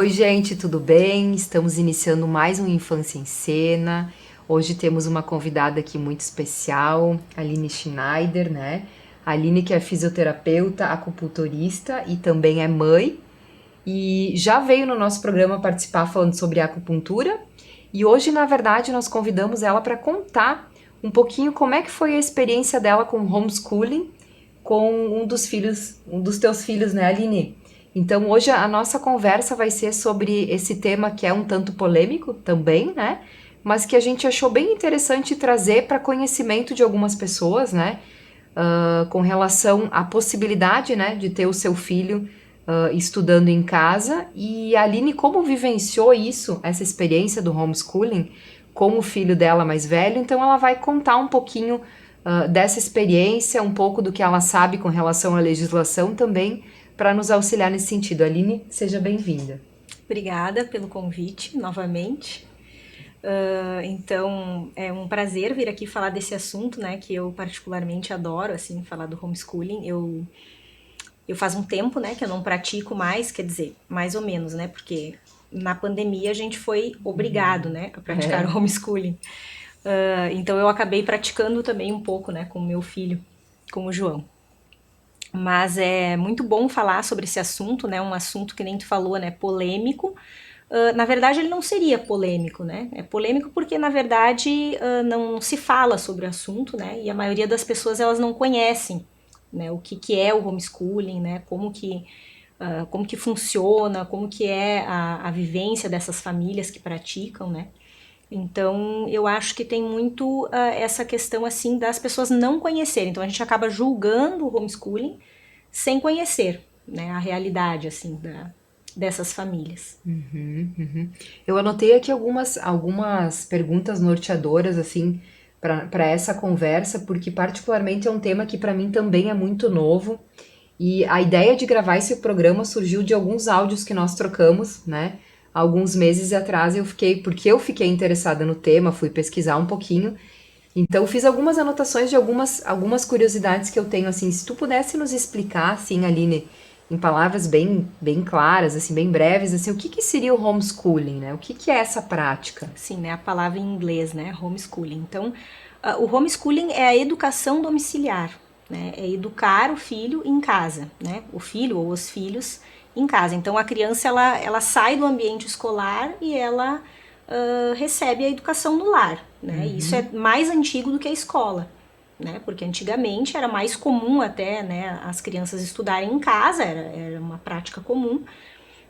Oi, gente, tudo bem? Estamos iniciando mais um Infância em Cena. Hoje temos uma convidada aqui muito especial, a Aline Schneider, né? A Aline que é fisioterapeuta, acupunturista e também é mãe. E já veio no nosso programa participar falando sobre acupuntura. E hoje, na verdade, nós convidamos ela para contar um pouquinho como é que foi a experiência dela com homeschooling com um dos teus filhos, né, Aline? Então, hoje a nossa conversa vai ser sobre esse tema que é um tanto polêmico também, né? Mas que a gente achou bem interessante trazer para conhecimento de algumas pessoas, né? Com relação à possibilidade, né, de ter o seu filho estudando em casa. E a Aline, como vivenciou isso, essa experiência do homeschooling, com o filho dela mais velho, então ela vai contar um pouquinho dessa experiência, um pouco do que ela sabe com relação à legislação também, para nos auxiliar nesse sentido. Aline, seja bem-vinda. Obrigada pelo convite novamente. Então, é um prazer vir aqui falar desse assunto, né, que eu particularmente adoro, assim, falar do homeschooling. Eu faz um tempo, né, que eu não pratico mais, quer dizer, mais ou menos, né, porque na pandemia a gente foi obrigado, né, a praticar É. o homeschooling. Então eu acabei praticando também um pouco, né, com o meu filho, com o João. Mas é muito bom falar sobre esse assunto, né? Um assunto que nem tu falou, né? Polêmico. Na verdade, ele não seria polêmico, né? É polêmico porque, na verdade, não se fala sobre o assunto, né? E a maioria das pessoas, elas não conhecem, né? O que é o homeschooling, né? Como que funciona, como que é a vivência dessas famílias que praticam, né? Então, eu acho que tem muito essa questão, assim, das pessoas não conhecerem. Então, a gente acaba julgando o homeschooling sem conhecer, né, a realidade, assim, dessas famílias. Uhum, uhum. Eu anotei aqui algumas perguntas norteadoras, assim, para essa conversa, porque particularmente é um tema que para mim também é muito novo. E a ideia de gravar esse programa surgiu de alguns áudios que nós trocamos, né? Alguns meses atrás porque eu fiquei interessada no tema, fui pesquisar um pouquinho. Então fiz algumas anotações de algumas curiosidades que eu tenho, assim, se tu pudesse nos explicar, assim, Aline, em palavras bem claras, assim, bem breves, assim, o que que seria o homeschooling, né? O que que é essa prática? Sim, né, a palavra em inglês, né, homeschooling. Então, o homeschooling é a educação domiciliar, né, é educar o filho em casa, né, o filho ou os filhos em casa. Então, a criança, ela sai do ambiente escolar e ela recebe a educação no lar, né, e isso é mais antigo do que a escola, né, porque antigamente era mais comum até, né, as crianças estudarem em casa, era uma prática comum,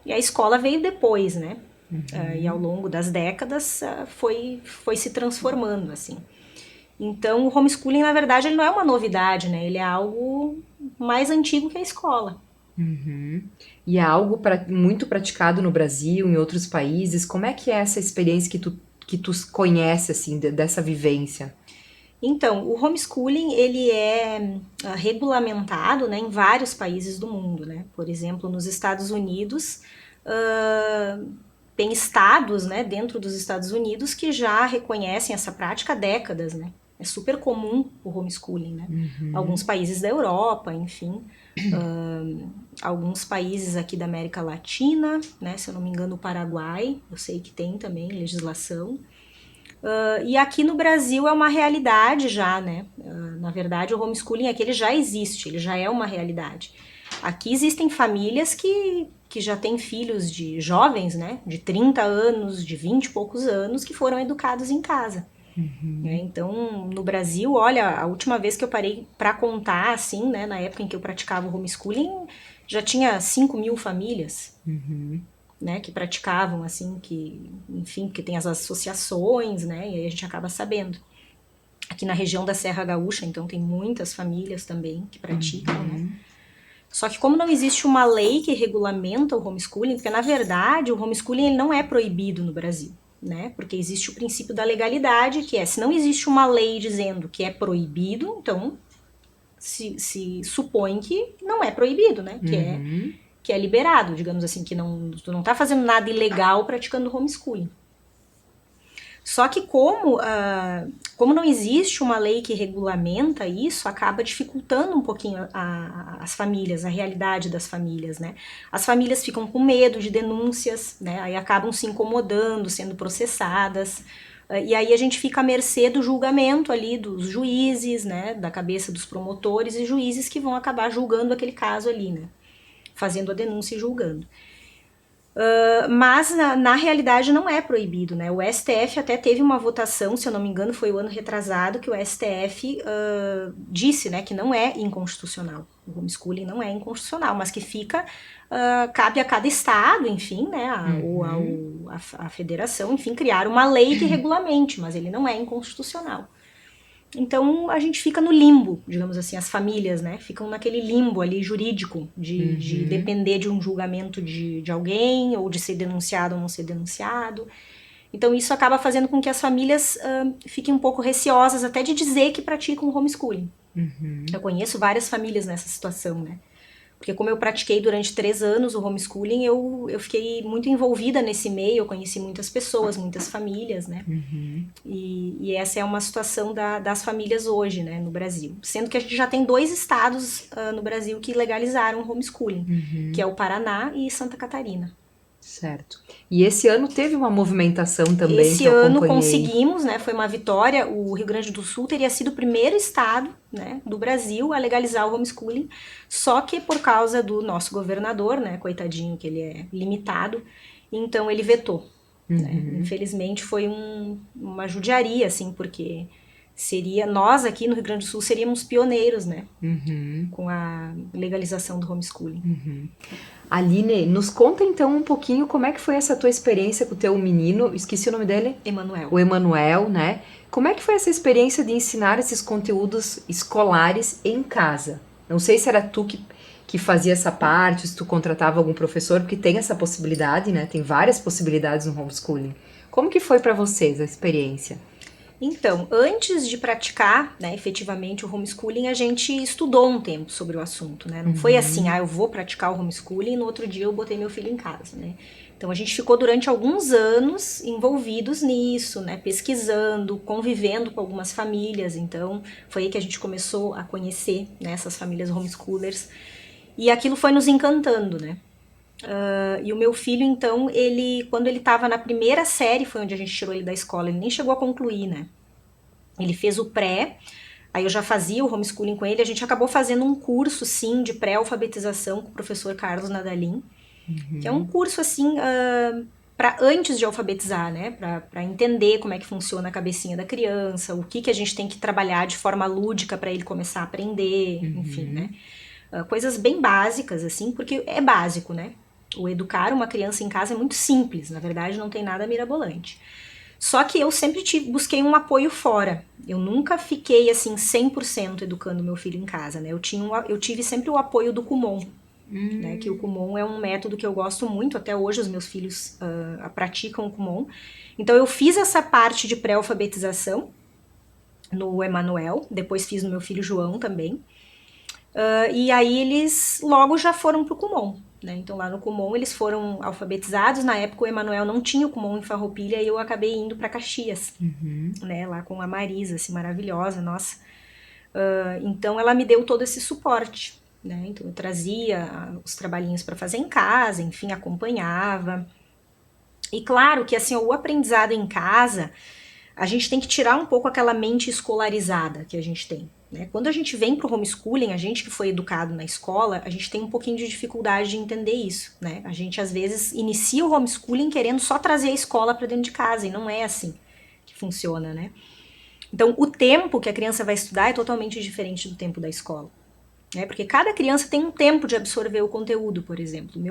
e a escola veio depois, né? E ao longo das décadas foi se transformando, assim. Então, o homeschooling, na verdade, ele não é uma novidade, né? Ele é algo mais antigo que a escola. E é algo muito praticado no Brasil, em outros países. Como é que é essa experiência que tu conhece, assim, dessa vivência? Então, o homeschooling, ele é regulamentado, né, em vários países do mundo, né? Por exemplo, nos Estados Unidos, tem estados, né, dentro dos Estados Unidos que já reconhecem essa prática há décadas, né? É super comum o homeschooling, né? Alguns países da Europa, enfim, alguns países aqui da América Latina, né? Se eu não me engano, o Paraguai, eu sei que tem também legislação. E aqui no Brasil é uma realidade já, né? Na verdade, o homeschooling aqui ele já existe, ele já é uma realidade. Aqui existem famílias que já têm filhos de jovens, né? De 30 anos, de 20 e poucos anos, que foram educados em casa. Né? Então, no Brasil, olha, a última vez que eu parei para contar, assim, né? Na época em que eu praticava o homeschooling, já tinha 5 mil famílias, né, que praticavam, assim, que, enfim, que tem as associações, né, e aí a gente acaba sabendo. Aqui na região da Serra Gaúcha, então, tem muitas famílias também que praticam, né. Só que como não existe uma lei que regulamenta o homeschooling, porque na verdade o homeschooling ele não é proibido no Brasil, né, porque existe o princípio da legalidade, que é, se não existe uma lei dizendo que é proibido, então se supõe que não é proibido, né, que é liberado, digamos assim, que não, tu não tá fazendo nada ilegal praticando homeschooling. Só que como não existe uma lei que regulamenta isso, acaba dificultando um pouquinho as famílias, a realidade das famílias, né? As famílias ficam com medo de denúncias, né? Aí acabam se incomodando, sendo processadas. E aí a gente fica à mercê do julgamento ali dos juízes, né? Da cabeça dos promotores e juízes que vão acabar julgando aquele caso ali, né? Fazendo a denúncia e julgando. Mas na realidade não é proibido, né? O STF até teve uma votação, se eu não me engano, foi o ano retrasado, que o STF disse, né, que não é inconstitucional. O homeschooling não é inconstitucional, mas que cabe a cada estado, enfim, né, ou a federação, enfim, criar uma lei que regulamente, mas ele não é inconstitucional. Então a gente fica no limbo, digamos assim, as famílias, né? Ficam naquele limbo ali jurídico de depender de um julgamento de alguém, ou de ser denunciado ou não ser denunciado. Então isso acaba fazendo com que as famílias fiquem um pouco receosas até de dizer que praticam homeschooling. Eu conheço várias famílias nessa situação, né? Porque como eu pratiquei durante 3 anos o homeschooling, eu fiquei muito envolvida nesse meio, eu conheci muitas pessoas, muitas famílias, né? E essa é uma situação das famílias hoje, né, no Brasil. Sendo que a gente já tem 2 estados no Brasil que legalizaram o homeschooling, que é o Paraná e Santa Catarina. Certo. E esse ano teve uma movimentação também Esse que eu ano acompanhei. conseguimos, né? Foi uma vitória. O Rio Grande do Sul teria sido o primeiro estado, né, do Brasil a legalizar o homeschooling, só que por causa do nosso governador, né, coitadinho, que ele é limitado, então ele vetou. Né? Infelizmente foi uma judiaria, assim, porque nós aqui no Rio Grande do Sul seríamos pioneiros, né, com a legalização do homeschooling. Aline, nos conta então um pouquinho como é que foi essa tua experiência com o teu menino, esqueci o nome dele? Emanuel. O Emanuel, né? Como é que foi essa experiência de ensinar esses conteúdos escolares em casa? Não sei se era tu que fazia essa parte, ou se tu contratava algum professor, porque tem essa possibilidade, né? Tem várias possibilidades no homeschooling. Como que foi para vocês a experiência? Então, antes de praticar, né, efetivamente o homeschooling, a gente estudou um tempo sobre o assunto, né? Não foi assim, eu vou praticar o homeschooling e no outro dia eu botei meu filho em casa, né? Então a gente ficou durante alguns anos envolvidos nisso, né? Pesquisando, convivendo com algumas famílias. Então foi aí que a gente começou a conhecer, né, essas famílias homeschoolers. E aquilo foi nos encantando, né? E o meu filho, então, quando ele estava na primeira série, foi onde a gente tirou ele da escola, ele nem chegou a concluir, né? Ele fez o pré, aí eu já fazia o homeschooling com ele, a gente acabou fazendo um curso, sim, de pré-alfabetização com o professor Carlos Nadalim, que é um curso, assim, para antes de alfabetizar, né? Para entender como é que funciona a cabecinha da criança, o que a gente tem que trabalhar de forma lúdica para ele começar a aprender, enfim, né? Coisas bem básicas, assim, porque é básico, né? O educar uma criança em casa é muito simples, na verdade não tem nada mirabolante. Só que eu sempre busquei um apoio fora. Eu nunca fiquei, assim, 100% educando meu filho em casa, né? Eu tive sempre o apoio do Kumon, né? Que o Kumon é um método que eu gosto muito, até hoje os meus filhos praticam o Kumon. Então eu fiz essa parte de pré-alfabetização no Emanuel, depois fiz no meu filho João também. E aí eles logo já foram pro Kumon, né? Então lá no Kumon eles foram alfabetizados. Na época o Emanuel não tinha o Kumon em Farroupilha e eu acabei indo para Caxias, né? Lá com a Marisa, assim, maravilhosa, nossa. Então ela me deu todo esse suporte, né? Então eu trazia os trabalhinhos para fazer em casa, enfim, acompanhava. E claro que assim, o aprendizado em casa, a gente tem que tirar um pouco aquela mente escolarizada que a gente tem. Né? Quando a gente vem para o homeschooling, a gente que foi educado na escola, a gente tem um pouquinho de dificuldade de entender isso. Né? A gente às vezes inicia o homeschooling querendo só trazer a escola para dentro de casa, e não é assim que funciona. Né? Então o tempo que a criança vai estudar é totalmente diferente do tempo da escola. Né? Porque cada criança tem um tempo de absorver o conteúdo, por exemplo.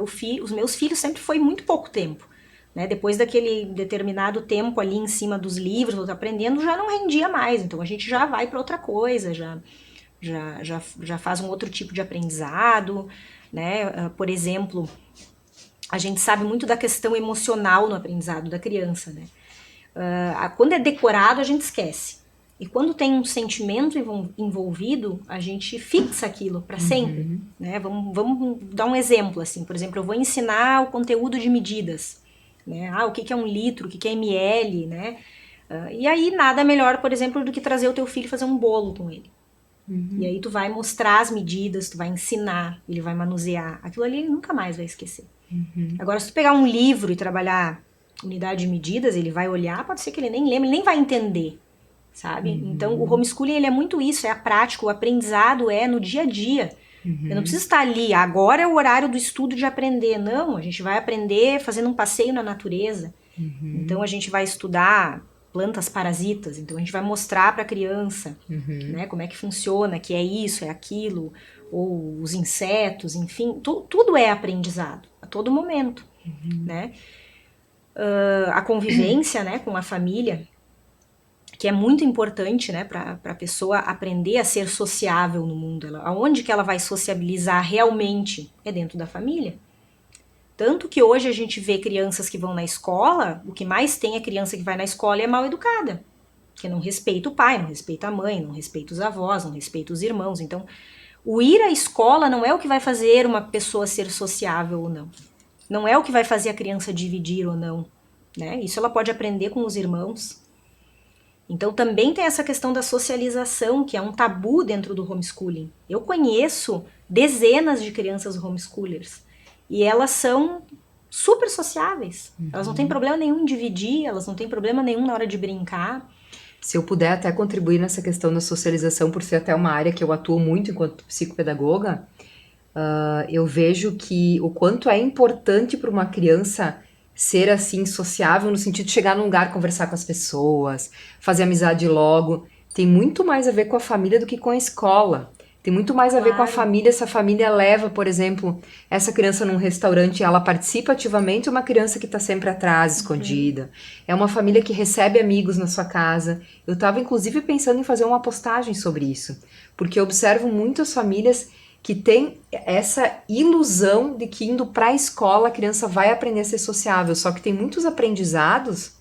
Os meus filhos sempre foi muito pouco tempo. Né? Depois daquele determinado tempo ali em cima dos livros, aprendendo, já não rendia mais. Então a gente já vai para outra coisa, já faz um outro tipo de aprendizado. Né? Por exemplo, a gente sabe muito da questão emocional no aprendizado da criança. Né? Quando é decorado, a gente esquece. E quando tem um sentimento envolvido, a gente fixa aquilo para sempre. Né? Vamos dar um exemplo. Assim. Por exemplo, eu vou ensinar o conteúdo de medidas. Né? O que é 1 litro, o que é ml, né? E aí nada melhor, por exemplo, do que trazer o teu filho e fazer um bolo com ele. E aí tu vai mostrar as medidas, tu vai ensinar, ele vai manusear. Aquilo ali ele nunca mais vai esquecer. Agora, se tu pegar um livro e trabalhar unidade de medidas, ele vai olhar, pode ser que ele nem lembre, ele nem vai entender, sabe? Então, o homeschooling, ele é muito isso, é a prática, o aprendizado é no dia a dia. Eu não preciso estar ali, agora é o horário do estudo de aprender. Não, a gente vai aprender fazendo um passeio na natureza. Então, a gente vai estudar plantas parasitas, então a gente vai mostrar para a criança, né, como é que funciona, que é isso, é aquilo, ou os insetos, enfim, tudo é aprendizado, a todo momento, né? A convivência, né, com a família, que é muito importante, né, para a pessoa aprender a ser sociável no mundo. Aonde que ela vai sociabilizar realmente é dentro da família. Tanto que hoje a gente vê crianças que vão na escola, o que mais tem é criança que vai na escola e é mal educada. Que não respeita o pai, não respeita a mãe, não respeita os avós, não respeita os irmãos. Então, o ir à escola não é o que vai fazer uma pessoa ser sociável ou não. Não é o que vai fazer a criança dividir ou não, né? Isso ela pode aprender com os irmãos. Então, também tem essa questão da socialização, que é um tabu dentro do homeschooling. Eu conheço dezenas de crianças homeschoolers. E elas são super sociáveis. Elas não têm problema nenhum em dividir, elas não têm problema nenhum na hora de brincar. Se eu puder até contribuir nessa questão da socialização, por ser até uma área que eu atuo muito enquanto psicopedagoga, eu vejo que o quanto é importante para uma criança ser assim sociável, no sentido de chegar num lugar, conversar com as pessoas, fazer amizade logo, tem muito mais a ver com a família do que com a escola. Tem muito mais a ver com a família, se a família leva, por exemplo, essa criança num restaurante e ela participa ativamente, ou uma criança que está sempre atrás, escondida. É uma família que recebe amigos na sua casa. Eu estava, inclusive, pensando em fazer uma postagem sobre isso, porque eu observo muitas famílias que têm essa ilusão de que indo para a escola a criança vai aprender a ser sociável, só que tem muitos aprendizados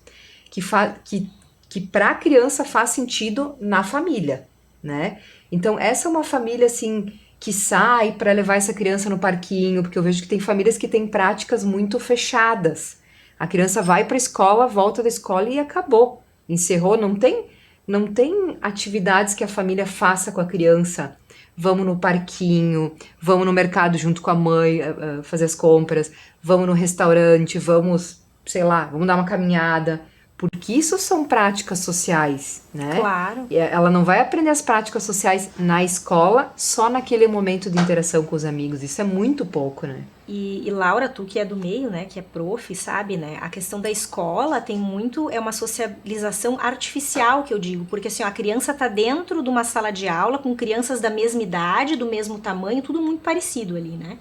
que para a criança faz sentido na família, né? Então, essa é uma família, assim, que sai para levar essa criança no parquinho, porque eu vejo que tem famílias que têm práticas muito fechadas. A criança vai para a escola, volta da escola e acabou. Encerrou, não tem atividades que a família faça com a criança. Vamos no parquinho, vamos no mercado junto com a mãe fazer as compras, vamos no restaurante, vamos, sei lá, vamos dar uma caminhada. Porque isso são práticas sociais, né? Claro. Ela não vai aprender as práticas sociais na escola, só naquele momento de interação com os amigos. Isso é muito pouco, né? E Laura, tu que é do meio, né, que é prof, sabe, né, a questão da escola tem muito, é uma socialização artificial que eu digo, porque assim, ó, a criança tá dentro de uma sala de aula com crianças da mesma idade, do mesmo tamanho, tudo muito parecido ali, né?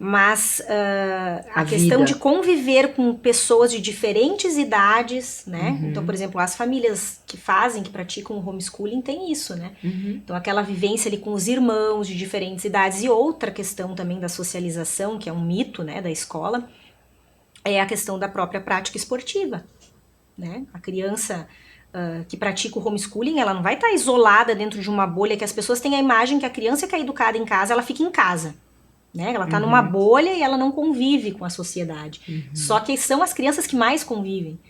Mas a questão de conviver com pessoas de diferentes idades, né? Então, por exemplo, as famílias que praticam o homeschooling tem isso, né? Então, aquela vivência ali com os irmãos de diferentes idades. E outra questão também da socialização, que é um mito, né, da escola, é a questão da própria prática esportiva, né? A criança que pratica o homeschooling, ela não vai estar isolada dentro de uma bolha, que as pessoas têm a imagem que a criança que é educada em casa, ela fica em casa. Né? Ela tá numa bolha e ela não convive com a sociedade. Só que são as crianças que mais convivem.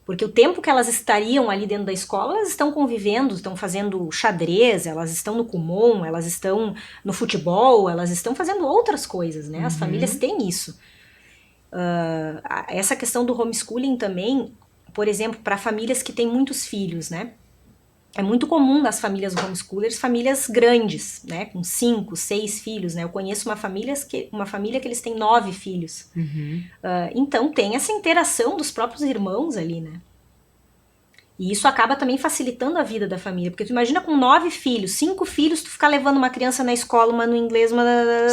Porque o tempo que elas estariam ali dentro da escola, elas estão convivendo, estão fazendo xadrez, elas estão no Kumon, elas estão no futebol, elas estão fazendo outras coisas, né? As famílias têm isso. Essa questão do homeschooling também, por exemplo, para famílias que têm muitos filhos, né? É muito comum nas famílias homeschoolers, famílias grandes, né, com 5, 6 filhos, né, eu conheço uma família que eles têm 9 filhos, então tem essa interação dos próprios irmãos ali, né, e isso acaba também facilitando a vida da família, porque tu imagina com 9 filhos, 5 filhos, tu ficar levando uma criança na escola, uma no inglês, uma...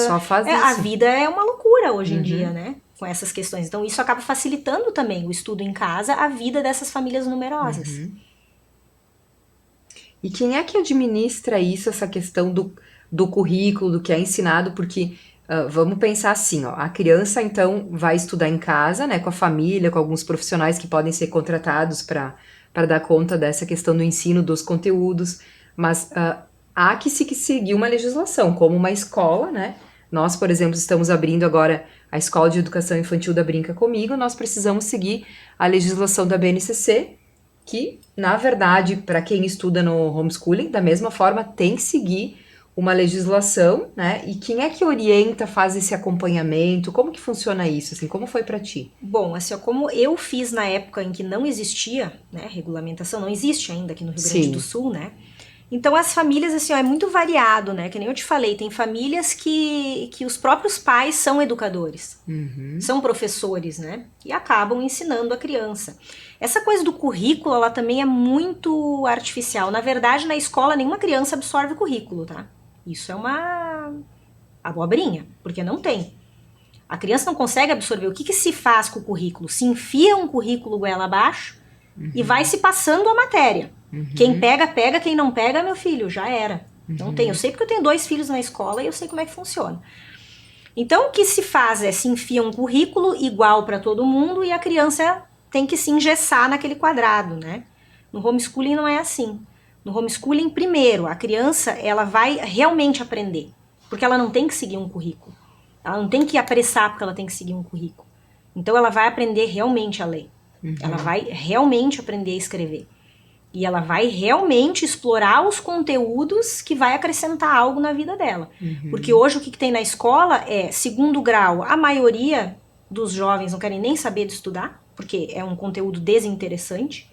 Só faz isso. A vida é uma loucura hoje em dia, né, com essas questões, então isso acaba facilitando também o estudo em casa, a vida dessas famílias numerosas. E quem é que administra isso, essa questão do currículo, do que é ensinado? Porque vamos pensar assim, ó, a criança então vai estudar em casa, né, com a família, com alguns profissionais que podem ser contratados para dar conta dessa questão do ensino dos conteúdos, mas há que se seguir uma legislação, como uma escola, né? Nós, por exemplo, estamos abrindo agora a Escola de Educação Infantil da Brinca Comigo, nós precisamos seguir a legislação da BNCC, que, na verdade, para quem estuda no homeschooling, da mesma forma, tem que seguir uma legislação, né? E quem é que orienta, faz esse acompanhamento? Como que funciona isso? Assim, como foi para ti? Bom, assim, ó, como eu fiz na época em que não existia, né, regulamentação, não existe ainda aqui no Rio Grande do Sim. Sul, né? Então as famílias, assim, ó, é muito variado, né? Que nem eu te falei, tem famílias que os próprios pais são educadores, são professores, né? E acabam ensinando a criança. Essa coisa do currículo, ela também é muito artificial. Na verdade, na escola, nenhuma criança absorve currículo, tá? Isso é uma abobrinha, porque não tem. A criança não consegue absorver. O que, que se faz com o currículo? Se enfia um currículo goela abaixo e vai se passando a matéria. Quem pega, pega. Quem não pega, meu filho, já era. Não tem. Eu sei porque eu tenho 2 filhos na escola e eu sei como é que funciona. Então, o que se faz é se enfia um currículo igual para todo mundo e a criança tem que se engessar naquele quadrado, né? No homeschooling não é assim. No homeschooling, primeiro, a criança ela vai realmente aprender, porque ela não tem que seguir um currículo. Ela não tem que apressar porque ela tem que seguir um currículo. Então ela vai aprender realmente a ler. Ela vai realmente aprender a escrever. E ela vai realmente explorar os conteúdos que vai acrescentar algo na vida dela. Porque hoje o que tem na escola é, segundo grau, a maioria dos jovens não querem nem saber de estudar, porque é um conteúdo desinteressante,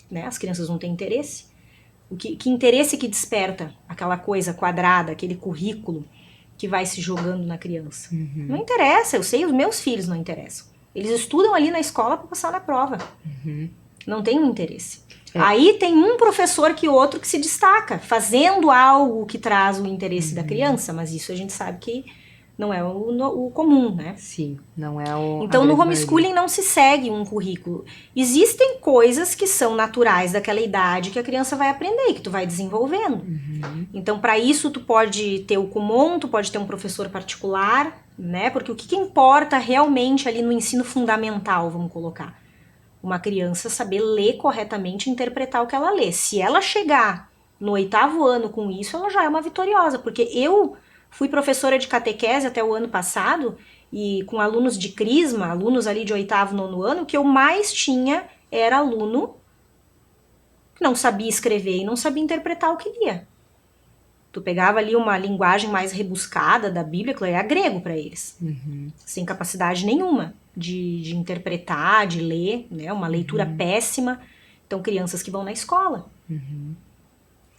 né? As crianças não têm interesse. Que interesse que desperta aquela coisa quadrada, aquele currículo que vai se jogando na criança? Não interessa, eu sei, os meus filhos não interessam. Eles estudam ali na escola para passar na prova. Não tem um interesse. Aí tem um professor que outro que se destaca, fazendo algo que traz o interesse da criança, mas isso a gente sabe que não é o comum, né? Sim, não é o. Então, no homeschooling não se segue um currículo. Existem coisas que são naturais daquela idade que a criança vai aprender e que tu vai desenvolvendo. Então, para isso, tu pode ter o Kumon, tu pode ter um professor particular, né? Porque o que importa realmente ali no ensino fundamental, vamos colocar? Uma criança saber ler corretamente e interpretar o que ela lê. Se ela chegar no 8º ano com isso, ela já é uma vitoriosa. Porque eu fui professora de catequese até o ano passado e com alunos de crisma, alunos ali de 8º, 9º ano, o que eu mais tinha era aluno que não sabia escrever e não sabia interpretar o que lia. Tu pegava ali uma linguagem mais rebuscada da Bíblia, que é grego para eles, sem capacidade nenhuma de interpretar, de ler, né? Uma leitura péssima. Então, crianças que vão na escola.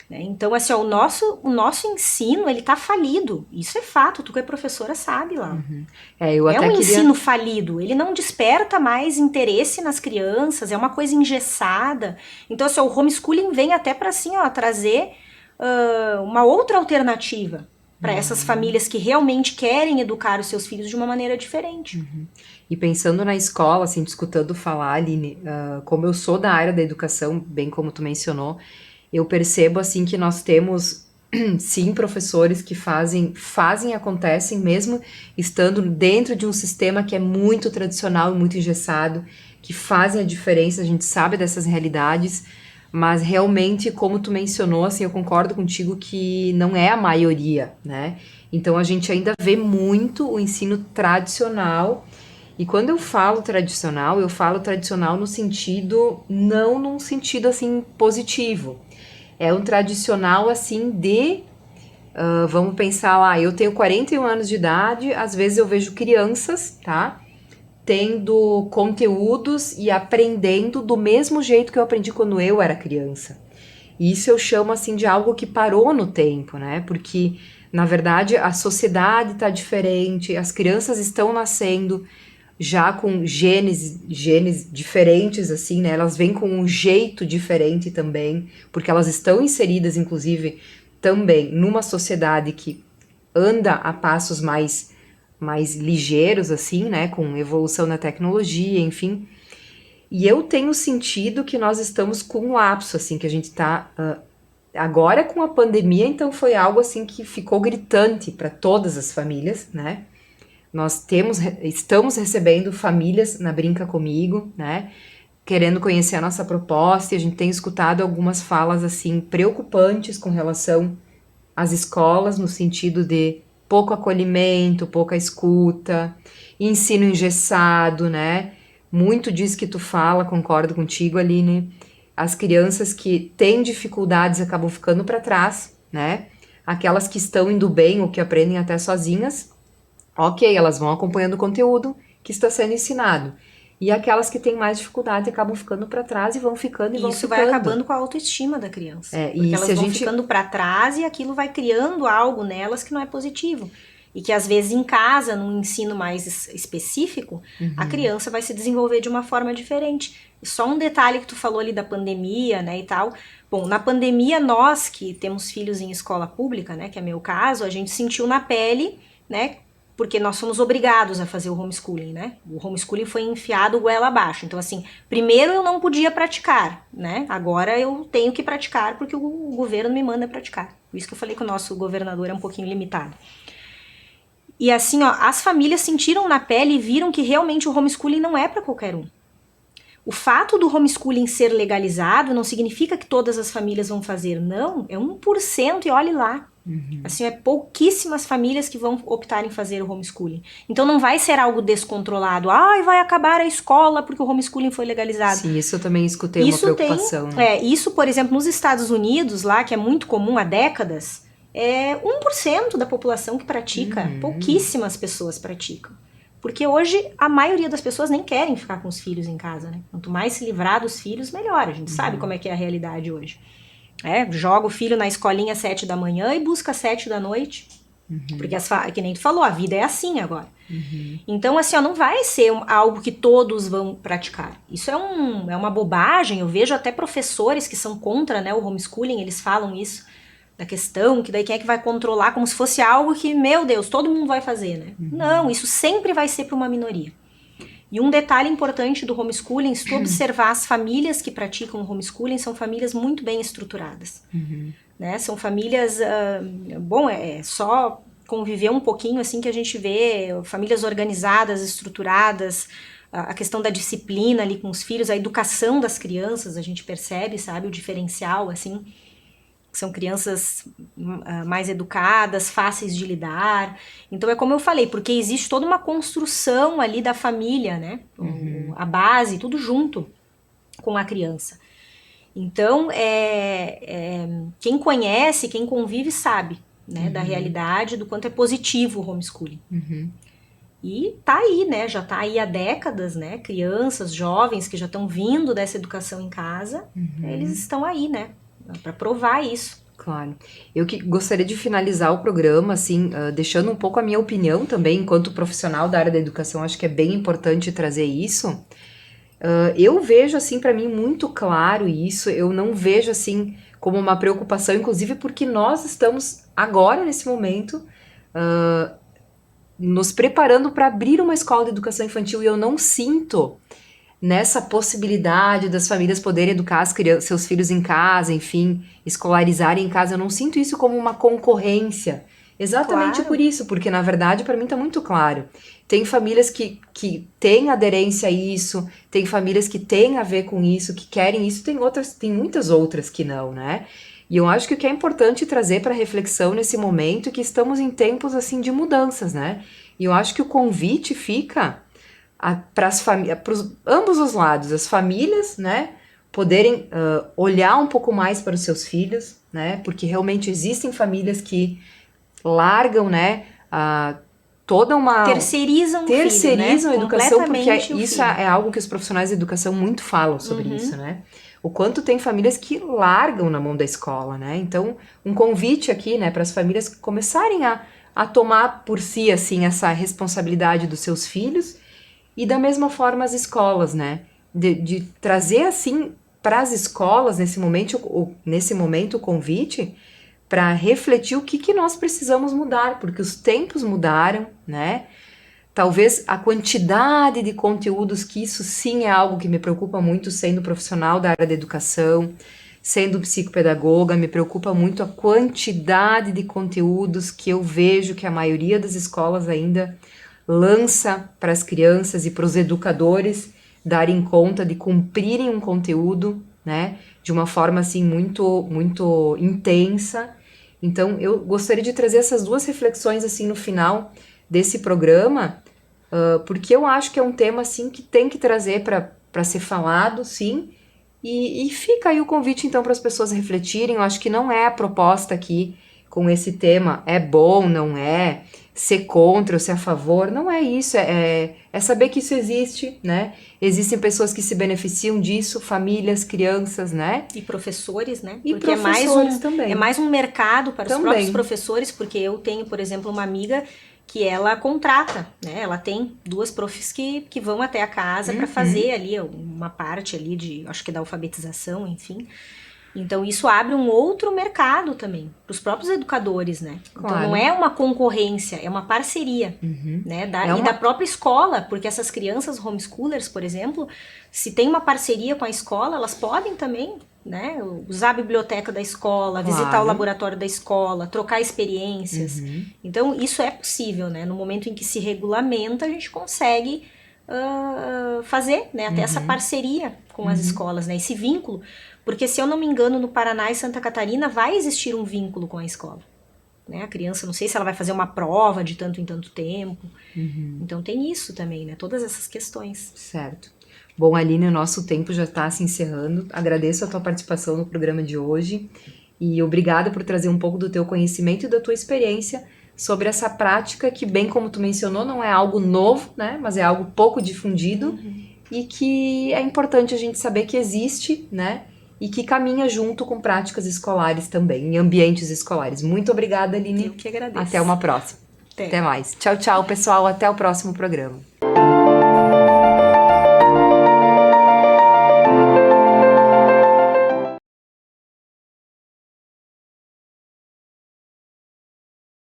Né? Então, assim, ó, o nosso ensino, ele tá falido. Isso é fato, tu que é professora sabe lá. Eu até um queria... ensino falido, ele não desperta mais interesse nas crianças, é uma coisa engessada. Então, assim, ó, o homeschooling vem até para assim, ó, trazer uma outra alternativa para essas famílias que realmente querem educar os seus filhos de uma maneira diferente. E pensando na escola, assim, te escutando falar, Aline, como eu sou da área da educação, bem como tu mencionou, eu percebo, assim, que nós temos, sim, professores que acontecem, mesmo estando dentro de um sistema que é muito tradicional e muito engessado, que fazem a diferença, a gente sabe dessas realidades, mas realmente, como tu mencionou, assim, eu concordo contigo que não é a maioria, né? Então a gente ainda vê muito o ensino tradicional. E quando eu falo tradicional no sentido, não num sentido assim positivo. É um tradicional assim de, vamos pensar lá, eu tenho 41 anos de idade, às vezes eu vejo crianças, tá? Tendo conteúdos e aprendendo do mesmo jeito que eu aprendi quando eu era criança. E isso eu chamo assim de algo que parou no tempo, né? Porque, na verdade, a sociedade está diferente, as crianças estão nascendo já com genes diferentes, assim, né? Elas vêm com um jeito diferente também, porque elas estão inseridas, inclusive, também numa sociedade que anda a passos mais ligeiros, assim, né? Com evolução na tecnologia, enfim. E eu tenho sentido que nós estamos com um lapso, assim, que a gente tá... agora com a pandemia, então foi algo, assim, que ficou gritante para todas as famílias, né? Nós estamos recebendo famílias na Brinca Comigo, né? Querendo conhecer a nossa proposta, e a gente tem escutado algumas falas, assim, preocupantes com relação às escolas, no sentido de pouco acolhimento, pouca escuta, ensino engessado, né? Muito disso que tu fala, concordo contigo, Aline. as crianças que têm dificuldades acabam ficando para trás, né? Aquelas que estão indo bem ou que aprendem até sozinhas, ok, elas vão acompanhando o conteúdo que está sendo ensinado. E aquelas que têm mais dificuldade acabam ficando para trás e vão ficando e vão Isso ficando. vai acabando com a autoestima da criança. Porque E elas se a vão gente... ficando para trás e aquilo vai criando algo nelas que não é positivo. E que às vezes em casa, num ensino mais específico, a criança vai se desenvolver de uma forma diferente. E só um detalhe que tu falou ali da pandemia, né, e tal. Bom, na pandemia nós que temos filhos em escola pública, né, que é meu caso, a gente sentiu na pele, né, porque nós fomos obrigados a fazer o homeschooling, né? O homeschooling foi enfiado goela abaixo. Então, assim, primeiro eu não podia praticar, né? Agora eu tenho que praticar porque o governo me manda praticar. Por isso que eu falei que o nosso governador é um pouquinho limitado. E assim, ó, as famílias sentiram na pele e viram que realmente o homeschooling não é para qualquer um. O fato do homeschooling ser legalizado não significa que todas as famílias vão fazer, não. É 1% e olhe lá. Assim, é pouquíssimas famílias que vão optar em fazer o homeschooling. Então não vai ser algo descontrolado. Ai, vai acabar a escola porque o homeschooling foi legalizado. Sim, isso eu também escutei uma preocupação. Né? Isso, por exemplo, nos Estados Unidos, lá, que é muito comum há décadas, é 1% da população que pratica. Pouquíssimas pessoas praticam. Porque hoje a maioria das pessoas nem querem ficar com os filhos em casa, né? Quanto mais se livrar dos filhos, melhor. A gente sabe como é que é a realidade hoje. Joga o filho na escolinha às 7 da manhã e busca às 7 da noite. Porque, que nem tu falou, a vida é assim agora. Então, assim, ó, não vai ser algo que todos vão praticar. Isso é uma bobagem. Eu vejo até professores que são contra, né, o homeschooling, eles falam isso, da questão, que daí quem é que vai controlar, como se fosse algo que, meu Deus, todo mundo vai fazer, né? Não, isso sempre vai ser para uma minoria. E um detalhe importante do homeschooling, se tu observar as famílias que praticam o homeschooling, são famílias muito bem estruturadas. Né? São famílias, é só conviver um pouquinho assim que a gente vê famílias organizadas, estruturadas, a questão da disciplina ali com os filhos, a educação das crianças, a gente percebe, sabe, o diferencial, assim. São crianças mais educadas, fáceis de lidar. Então é como eu falei, porque existe toda uma construção ali da família, né? A base, tudo junto com a criança. Então, quem conhece, quem convive, sabe, né? Da realidade, do quanto é positivo o homeschooling. E tá aí, né? Já tá aí há décadas, né? Crianças, jovens que já estão vindo dessa educação em casa, eles estão aí, né? Para provar isso. Claro. Eu que gostaria de finalizar o programa, assim, deixando um pouco a minha opinião também, enquanto profissional da área da educação, acho que é bem importante trazer isso. Eu vejo, assim, para mim muito claro isso, eu não vejo, assim, como uma preocupação, inclusive porque nós estamos agora, nesse momento, nos preparando para abrir uma escola de educação infantil e eu não sinto nessa possibilidade das famílias poderem educar seus filhos em casa, enfim, escolarizarem em casa, eu não sinto isso como uma concorrência. Exatamente por isso, porque na verdade para mim tá muito claro. Tem famílias que têm aderência a isso, tem famílias que têm a ver com isso, que querem isso, tem muitas outras que não, né? E eu acho que o que é importante trazer para reflexão nesse momento é que estamos em tempos assim de mudanças, né? E eu acho que o convite fica para ambos os lados, as famílias, né, poderem olhar um pouco mais para os seus filhos, né, porque realmente existem famílias que largam, né, toda uma... Terceirizam o filho, né? a educação, porque isso filho. é algo que os profissionais de educação muito falam sobre isso, né, o quanto tem famílias que largam na mão da escola, né, então um convite aqui, né, para as famílias começarem a tomar por si, assim, essa responsabilidade dos seus filhos. E da mesma forma as escolas, né? De trazer assim para as escolas nesse momento o convite para refletir o que nós precisamos mudar, porque os tempos mudaram, né? Talvez a quantidade de conteúdos, que isso sim é algo que me preocupa muito, sendo profissional da área da educação, sendo psicopedagoga, me preocupa muito a quantidade de conteúdos que eu vejo que a maioria das escolas ainda lança para as crianças e para os educadores darem conta de cumprirem um conteúdo, né, de uma forma assim muito, muito intensa. Então eu gostaria de trazer essas duas reflexões assim no final desse programa, porque eu acho que é um tema assim que tem que trazer para ser falado, sim, E fica aí o convite, então, para as pessoas refletirem. Eu acho que não é a proposta aqui com esse tema, é bom, não é, ser contra ou ser a favor, não é isso, é saber que isso existe, né? Existem pessoas que se beneficiam disso, famílias, crianças, né? E professores, né? E porque professores também. É mais um mercado para os Também. próprios professores, porque eu tenho, por exemplo, uma amiga que ela contrata, né? Ela tem 2 profs que vão até a casa para fazer ali uma parte ali de, acho que da alfabetização, enfim. Então isso abre um outro mercado também para os próprios educadores, né? Claro. Então não é uma concorrência, é uma parceria, né? E da própria escola, porque essas crianças homeschoolers, por exemplo, se tem uma parceria com a escola, elas podem também, né, usar a biblioteca da escola, visitar o laboratório da escola, trocar experiências. Então isso é possível, né? No momento em que se regulamenta, a gente consegue fazer, né, até essa parceria com as escolas, né? Esse vínculo. Porque, se eu não me engano, no Paraná e Santa Catarina vai existir um vínculo com a escola. Né? A criança, não sei se ela vai fazer uma prova de tanto em tanto tempo. Então tem isso também, né? Todas essas questões. Certo. Bom, Aline, o nosso tempo já está se encerrando. Agradeço a tua participação no programa de hoje. E obrigada por trazer um pouco do teu conhecimento e da tua experiência sobre essa prática que, bem como tu mencionou, não é algo novo, né? Mas é algo pouco difundido e que é importante a gente saber que existe, né? E que caminha junto com práticas escolares também, em ambientes escolares. Muito obrigada, Aline. Eu que agradeço. Até uma próxima. Até mais. Tchau, tchau, pessoal. Até o próximo programa.